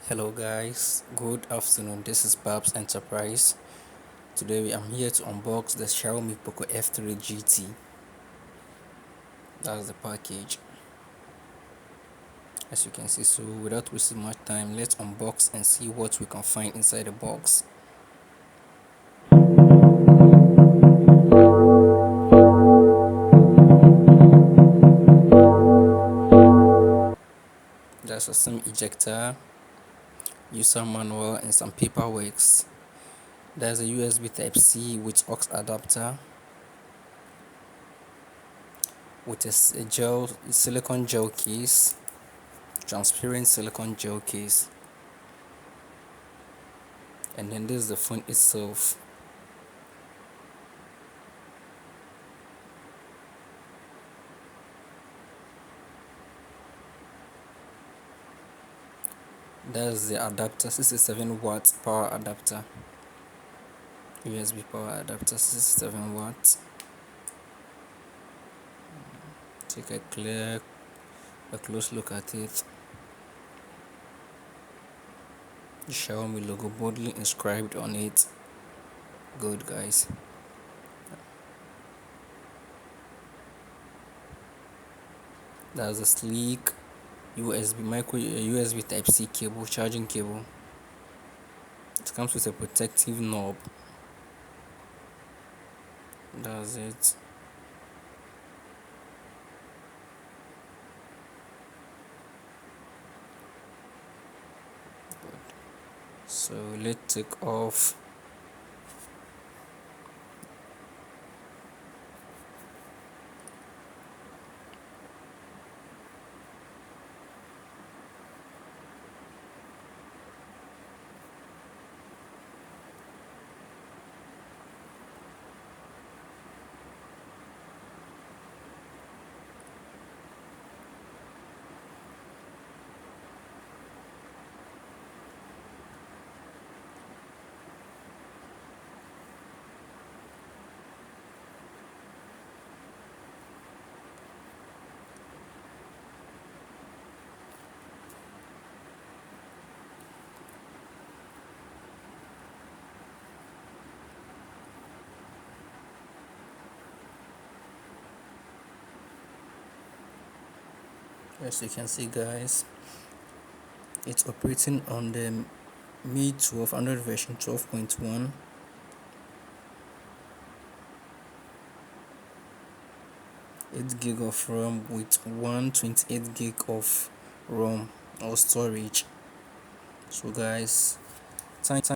Hello guys, good afternoon. This is Babs Enterprise. Today I'm here to unbox the Xiaomi Poco F3 GT. That's the package. As you can see, so without wasting much time, let's unbox and see what we can find inside the box. There's a SIM ejector, user manual, and some paperwork. There's a USB Type-C with aux adapter with a silicone gel case, transparent silicone gel case, and then this is the phone itself. That's the adapter, 67 watt power adapter, USB power adapter, 67 watts. Take a close look at it. The Xiaomi logo boldly inscribed on it. Good guys. That's a sleek USB Type-C cable, charging cable. It comes with a protective knob. That's it. So let's take off. As you can see guys, it's operating on the Mi 12 Android version 12.1. Eight gig of RAM with 128 gig of ROM or storage. So guys, thank